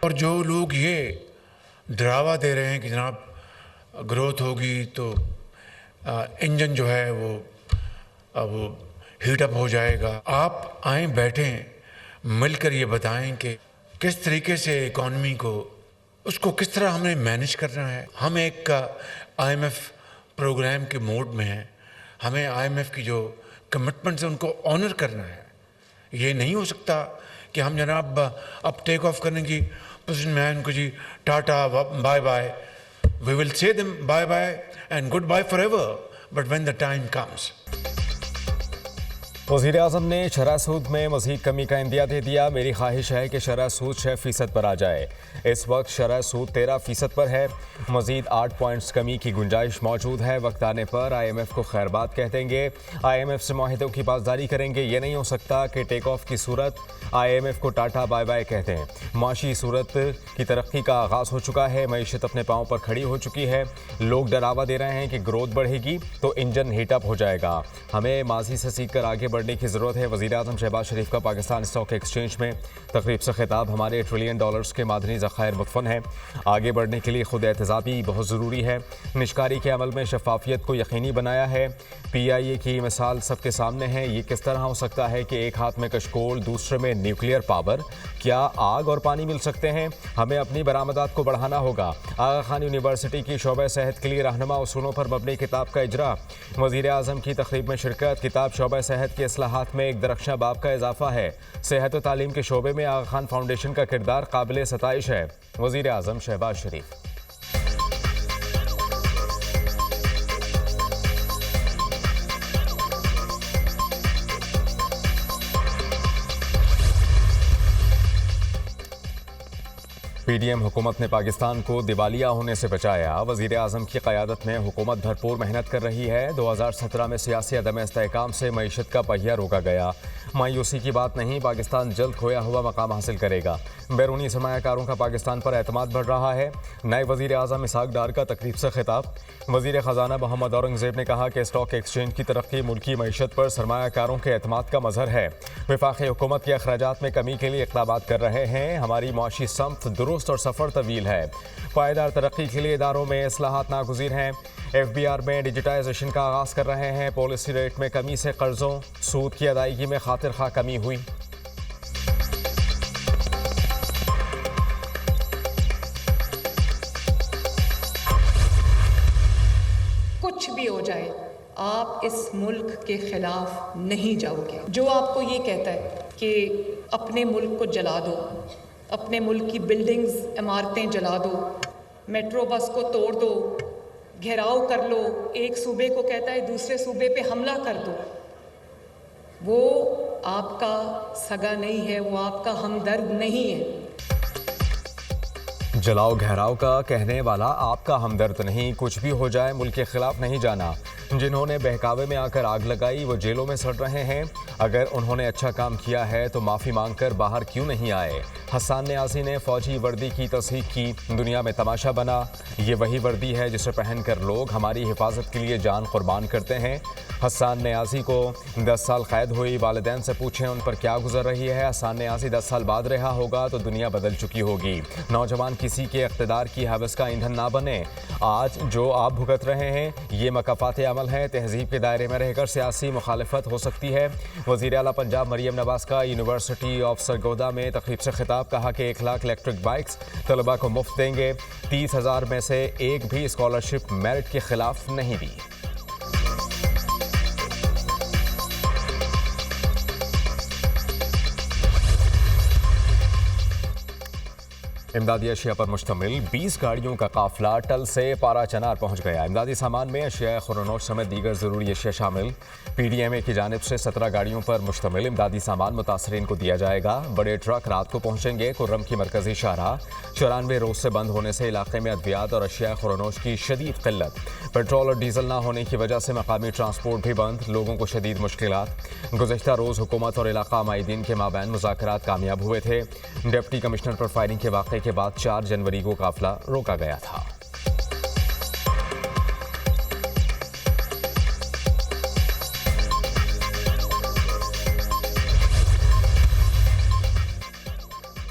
और जो लोग ये डरावा दे रहे हैं कि जनाब ग्रोथ होगी तो इंजन जो है वो हीट अप हो जाएगा, आप आए बैठें मिलकर ये बताएं कि किस तरीके से इकॉनमी को उसको किस तरह हमें मैनेज करना है। हम एक IMF प्रोग्राम के मोड में हैं, हमें IMF की जो कमिटमेंट्स है उनको ऑनर करना है। ये नहीं हो सकता कि हम जनाब अब टेक ऑफ करने की पोजीशन में आए, उनको जी tata bye bye, we will say them bye bye and goodbye forever, but when the time comes. वज़ीर-ए-आज़म ने शरह सूद में मज़ीद कमी का इंदिया दे दिया। मेरी ख्वाहिश है कि शरह सूद 6% पर आ जाए। इस वक्त शरह सूद 13% पर है। मज़ीद 8 पॉइंट्स कमी की गुंजाइश मौजूद है। वक्त आने पर IMF को खैरबाद कह देंगे, IMF से माहिदों की पासदारी करेंगे। ये नहीं हो सकता कि टेक ऑफ की सूरत IMF को टाटा बाय बाय कहते हैं। माशी सूरत की तरक्की का आगाज़ हो चुका है, मईशत अपने पाँव पर खड़ी हो चुकी है। लोग डरावा दे रहे हैं कि ग्रोथ बढ़ेगी तो इंजन हीटअप हो जाएगा। हमें माजी से सीख कर आगे बढ़ने की ज़रूरत है। वज़ीर-ए-आज़म शहबाज शरीफ का पाकिस्तान स्टॉक एक्सचेंज में तकरीब से खिताब। हमारे $1 ट्रिलियन के मादनी ज़खायर मुतफन है। आगे बढ़ने के लिए खुद एहतसाबी बहुत ज़रूरी है। निशकारी के अमल में शफाफियत को यकीनी बनाया है। PIA की मिसाल सबके सामने है। ये किस तरह हो सकता है कि एक हाथ में कशकोल, दूसरे में न्यूक्लियर पावर? क्या आग और पानी मिल सकते हैं? हमें अपनी बरामदात को बढ़ाना होगा। आगा खान यूनिवर्सिटी की शोबे सेहत के लिए रहनुमा उसूलों पर मबनी किताब का इजरा। वज़ीर-ए-आज़म की तकरीब में शिरकत। किताब शोबे सेहत के इस्लाहात में एक दरख्शां बाब का इजाफा है। सेहत और तालीम के शोबे में आगा खान फाउंडेशन का किरदार काबिल सताइश है। वज़ीर-ए-आज़म शहबाज शरीफ। PDM हुकूमत ने पाकिस्तान को दिवालिया होने से बचाया। वज़ीर-ए-आज़म की क़यादत में हुकूमत भरपूर मेहनत कर रही है। 2017 में सियासी अदम इस्तेहकाम से मईशत का पहिया रोका गया। मायूसी की बात नहीं, पाकिस्तान जल्द खोया हुआ मकाम हासिल करेगा। बैरूनी सरमायाकारों का पाकिस्तान पर एतमाद बढ़ रहा है। नए वज़ीर-ए-आज़म इसहाक डार का तकरीब से खिताब। वज़ीर ख़जाना मोहम्मद औरंगज़ेब ने कहा कि स्टॉक एक्सचेंज की तरक्की मुल्की मईशत पर सरमायाकारों के एतमाद का मज़हर है। वफाक़ी हुकूमत के अखराजात में कमी के लिए इक़दामात कर रहे हैं। हमारी मुआशी समत दुरुस्त और सफ़र तवील है। पायदार तरक्की के लिए इदारों में इस्लाहात नागुज़ीर हैं। FBR में डिजिटाइजेशन का आगाज़ कर रहे हैं। पॉलिसी रेट में कमी से कर्ज़ों, सूद की अदायगी में खातिर खा कमी हुई। कुछ भी हो जाए, आप इस मुल्क के खिलाफ नहीं जाओगे। जो आपको ये कहता है कि अपने मुल्क को जला दो, अपने मुल्क की बिल्डिंग्स, इमारतें जला दो, मेट्रो बस को तोड़ दो, घेराव कर लो, एक सूबे को कहता है दूसरे सूबे पे हमला कर दो, वो आपका सगा नहीं है, वो आपका हमदर्द नहीं है। जलाओ घेराव का कहने वाला आपका हमदर्द नहीं। कुछ भी हो जाए मुल्क के खिलाफ नहीं जाना। जिन्होंने बहकावे में आकर आग लगाई वो जेलों में सड़ रहे हैं। अगर उन्होंने अच्छा काम किया है तो माफ़ी मांगकर बाहर क्यों नहीं आए? हसन न्याज़ी ने फौजी वर्दी की तस्दीक की, दुनिया में तमाशा बना। ये वही वर्दी है जिसे पहनकर लोग हमारी हिफाजत के लिए जान कुर्बान करते हैं। हसन न्याज़ी को 10 साल कैद हुई। वालिदैन से पूछें उन पर क्या गुजर रही है। हसन न्याज़ी 10 साल बाद रहा होगा तो दुनिया बदल चुकी होगी। नौजवान किसी के इक़्तिदार की हवस का ईंधन ना बने। आज जो आप भुगत रहे हैं ये मकाफ़ात अमल है। तहज़ीब के दायरे में रहकर सियासी मुखालफत हो सकती है। वज़ीर आला पंजाब मरियम नवाज़ का यूनिवर्सिटी ऑफ सरगोदा में तकरीब से खिताब। कहा कि 1 लाख इलेक्ट्रिक बाइक्स तलबा को मुफ्त देंगे। 30,000 में से एक भी स्कॉलरशिप मेरिट के खिलाफ नहीं दी। इमदादी अशिया पर मुश्तमिल 20 गाड़ियों का काफिला टल से पारा चनार पहुंच गया। इमदादी सामान में अशिया खुरानोश समेत दीगर ज़रूरी अशिया शामिल। PDMA की जानिब से 17 गाड़ियों पर मुश्तमिल इमदादी सामान मुतासरीन को दिया जाएगा। बड़े ट्रक रात को पहुंचेंगे। कुर्रम की मरकजी शाहराह 94 रोज़ से बंद होने से इलाके में अद्वियात और अशिया खुरानोश की शदीद किल्लत। पेट्रोल और डीजल ना होने की वजह से मकामी ट्रांसपोर्ट भी बंद, लोगों को शदीद मुश्किलात। गुज़श्ता रोज़ हुकूमत और इलाका माहिदीन के माबैन मुज़ाकरात कामयाब हुए थे। डिप्टी कमिश्नर पर फायरिंग के वाक़े के बाद 4 जनवरी को काफिला रोका गया था।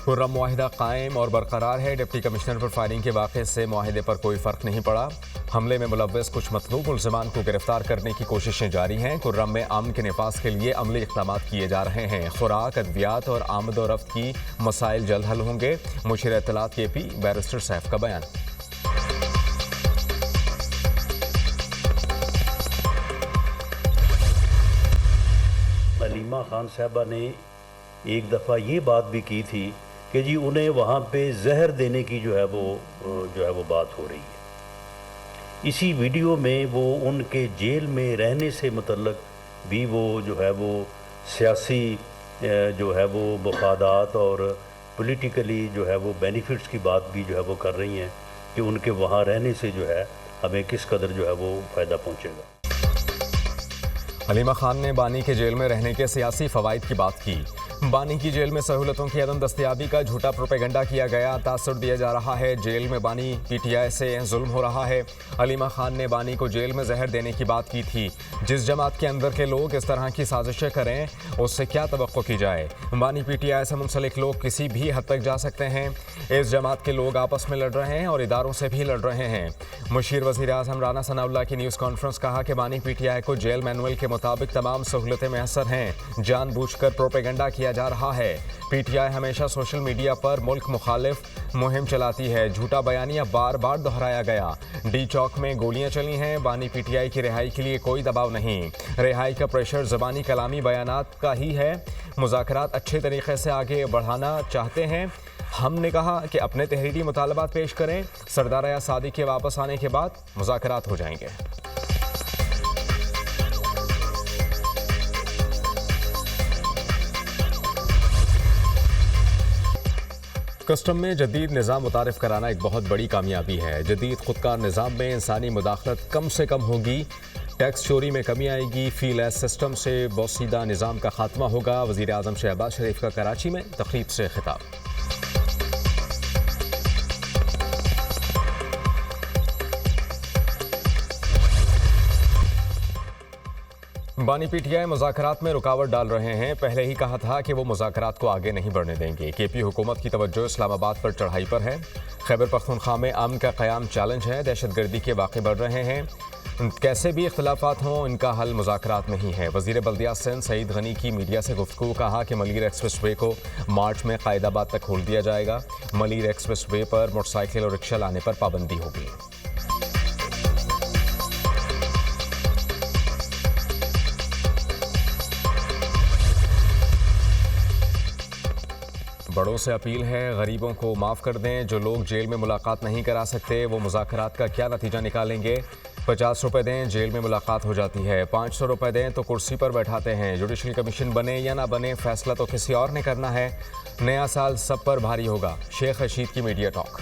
खुर्रम मुआहिदा कायम और बरकरार है। डिप्टी कमिश्नर पर फायरिंग के वाक़े से मुआहिदे पर कोई फ़र्क नहीं पड़ा। हमले में मुलव्वस कुछ मतलूब मुल्ज़िमान को गिरफ्तार करने की कोशिशें जारी हैं। खुर्रम में अमन के नफाज के लिए अमली इक़दाम किए जा रहे हैं। खुराक, अद्वियात और आमद और रफ्त की मसाइल जल्द हल होंगे। मुशीर इत्तलात KP बैरिस्टर सैफ का बयान। हलीमा खान साहबा ने एक दफ़ा ये बात भी की थी कि जी उन्हें वहाँ पे जहर देने की जो है वो बात हो रही है। इसी वीडियो में वो उनके जेल में रहने से मुतल्लक भी वो जो है वो सियासी जो है वो मफादात और पॉलिटिकली जो है वो बेनिफिट्स की बात भी जो है वो कर रही हैं कि उनके वहाँ रहने से जो है हमें किस कदर जो है वो फ़ायदा पहुँचेगा। हलीमा खान ने बानी के जेल में रहने के सियासी फ़वाइद की बात की। बानी की जेल में सहूलतों की अदम दस्तयाबी का झूठा प्रोपेगेंडा किया गया। तासुर दिया जा रहा है जेल में बानी PTI से जुल्म हो रहा है। हलीमा खान ने बानी को जेल में जहर देने की बात की थी। जिस जमात के अंदर के लोग इस तरह की साजिशें करें उससे क्या तवक्को की जाए। बानी PTI से मुंसलिक लोग किसी भी हद तक जा सकते हैं। इस जमात के लोग आपस में लड़ रहे हैं और इदारों से भी लड़ रहे हैं। मुशीर वज़ीर आज़म राना सनाउल्लाह की न्यूज़ कॉन्फ्रेंस कहा कि बानी PTI को जेल मैनुअल के मुताबिक तमाम सहूलतें मैसर हैं। जानबूझकर प्रोपेगेंडा किया जा रहा है। PTI हमेशा सोशल मीडिया पर मुल्क मुखालिफ मुहिम चलाती है। झूठा बयानिया बार बार दोहराया गया। D चौक में गोलियां चली हैं। बानी PTI की रिहाई के लिए कोई दबाव नहीं। रिहाई का प्रेशर ज़बानी कलामी बयानात का ही है। मुज़ाकरात अच्छे तरीके से आगे बढ़ाना चाहते हैं। हमने कहा कि अपने तहरीरी मुतालबात पेश करें। सरदार या सादी के वापस आने के बाद मुज़ाकरात हो जाएंगे। कस्टम में जदीद निज़ाम मुतारिफ कराना एक बहुत बड़ी कामयाबी है। जदीद खुदकार निज़ाम में इंसानी मुदाखलत कम से कम होगी। टैक्स चोरी में कमी आएगी। फीलैस सिस्टम से बोसीदा निज़ाम का खात्मा होगा। वज़ीर आज़म शहबाज शरीफ का कराची में तकरीब से खिताब। बानी PTI मुज़ाकरात में रुकावट डाल रहे हैं। पहले ही कहा था कि वो मुज़ाकरात को आगे नहीं बढ़ने देंगे। KP हुकूमत की तवज्जो इस्लामाबाद पर चढ़ाई पर है। खैबर पख्तूनख्वा में अमन का क़याम चैलेंज है। दहशतगर्दी के वाक़े बढ़ रहे हैं। कैसे भी इख्तलाफात हों इनका हल मुज़ाकरात में ही है। वज़ीर बल्दिया सिंध सईद गनी की मीडिया से गुफ्तगू। कहा कि मलीर एक्सप्रेस वे को मार्च में क़ायदाबाद तक खोल दिया जाएगा। मलीर एक्सप्रेस वे पर मोटरसाइकिल और रिक्शा लाने पर पाबंदी होगी। बड़ों से अपील है गरीबों को माफ़ कर दें। जो लोग जेल में मुलाकात नहीं करा सकते वो मुज़ाकरात का क्या नतीजा निकालेंगे। 50 रुपये दें जेल में मुलाकात हो जाती है। 500 रुपये दें तो कुर्सी पर बैठाते हैं। जुडिशल कमीशन बने या ना बने फैसला तो किसी और ने करना है। नया साल सब पर भारी होगा। शेख रशीद की मीडिया टॉक।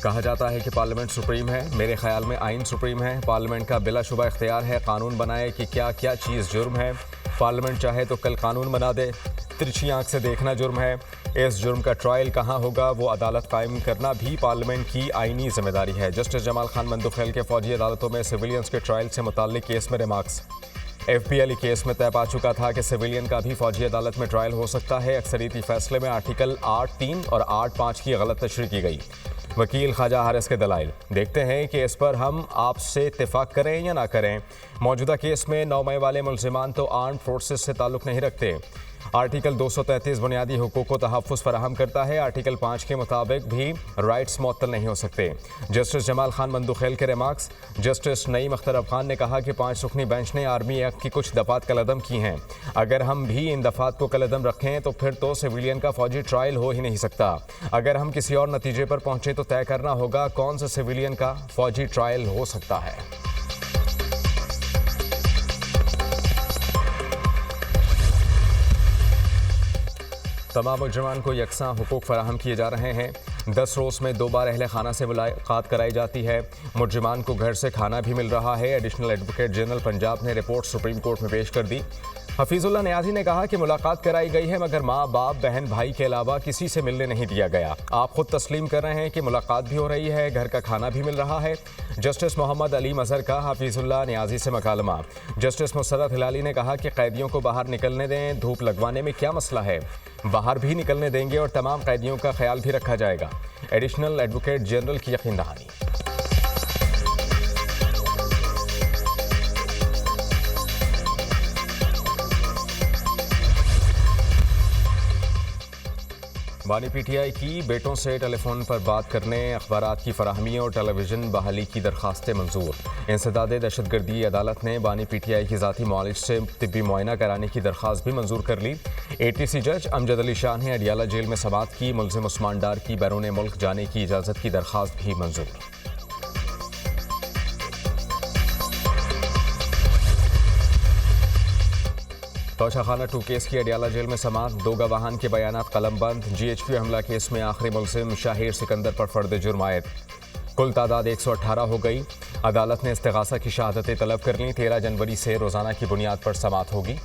कहा जाता है कि पार्लियामेंट सुप्रीम है। मेरे ख्याल में आइन सुप्रीम है। पार्लियामेंट का बिलाशुबा इख्तियार है कानून बनाए कि क्या क्या चीज़ जुर्म है। पार्लियामेंट चाहे तो कल कानून बना दे। तिरछी आंख से देखना जुर्म है। इस जुर्म का ट्रायल कहाँ होगा वो अदालत कायम करना भी पार्लियामेंट की आइनी जिम्मेदारी है। जस्टिस जमाल खान मंदुखेल के फौजी अदालतों में सिविलियंस के ट्रायल से मुताल्लिक केस में रिमार्क्स। FPLE केस में तय पा चुका था कि सिविलियन का भी फौजी अदालत में ट्रायल हो सकता है। अक्सरियती फैसले में आर्टिकल 8(3) और 8(5) की गलत तशरीह की गई। वकील ख्वाजा हारिस के दलाइल। देखते हैं कि इस पर हम आपसे इत्तेफाक करें या ना करें। मौजूदा केस में 9 मई वाले मुल्जिमान तो आर्म्ड फोर्सेस से ताल्लुक़ नहीं रखते। आर्टिकल 233 बुनियादी हुकूक को तहफ़्फ़ुज़ फराहम करता है। आर्टिकल 5 के मुताबिक भी राइट्स मुअत्तल नहीं हो सकते। जस्टिस जमाल खान मंदुखेल के रिमार्क्स। जस्टिस नईम अख्तर खान ने कहा कि 5 रुकनी बेंच ने आर्मी एक्ट की कुछ दफ़ात कलअदम की हैं। अगर हम भी इन दफ़ात को कलअदम रखें तो फिर तो सिविलियन का फौजी ट्रायल हो ही नहीं सकता। अगर हम किसी और नतीजे पर पहुँचे तो तय करना होगा कौन सा सिविलियन का फौजी ट्रायल हो सकता है। तमाम मुलज़मान को यकसां हुकूक फराहम किए जा रहे हैं। 10 रोज़ में 2 बार अहले खाना से मुलाकात कराई जाती है। मुलज़मान को घर से खाना भी मिल रहा है। एडिशनल एडवोकेट जनरल पंजाब ने रिपोर्ट सुप्रीम कोर्ट में पेश कर दी। हफीजुल्लाह नियाज़ी ने कहा कि मुलाकात कराई गई है मगर माँ बाप बहन भाई के अलावा किसी से मिलने नहीं दिया गया। आप खुद तस्लीम कर रहे हैं कि मुलाकात भी हो रही है, घर का खाना भी मिल रहा है। जस्टिस मोहम्मद अली मजहर का हफीजुल्लाह नियाज़ी से मकालमा। जस्टिस मुसर्रत हिलाली ने कहा कि कैदियों को बाहर निकलने दें, धूप लगवाने में क्या मसला है, बाहर भी निकलने देंगे और तमाम कैदियों का ख्याल भी रखा जाएगा। एडिशनल एडवोकेट जनरल की यकीन दहानी। बानी पीटीआई की बेटों से टेलीफोन पर बात करने, अखबारात की फराहमी और टेलीविज़न बहाली की दरखास्तें मंजूर। इंसदाद दहशतगर्दी अदालत ने बानी पीटीआई की ज़ाती मुआलिज से तिब्बी मुआयना कराने की दरखास्त भी मंजूर कर ली। ATC जज अमजद अली शाह ने अडियाला जेल में समाअत की। मुलजिम उस्मान डार की बैरून मुल्क जाने की इजाज़त की दरखास्त भी मंजूर। तोशाखाना 2 केस की अडियाला जेल में समाअत, 2 गवाहान के बयानात कलमबंद। GHQ हमला केस में आखिरी मुलजिम शाहिर सिकंदर पर फर्द जुर्म आयद। कुल तादाद 118 हो गई। अदालत ने इस्तिगासा की शहादतें तलब कर लीं। 13 जनवरी से रोज़ाना की बुनियाद पर समाअत होगी।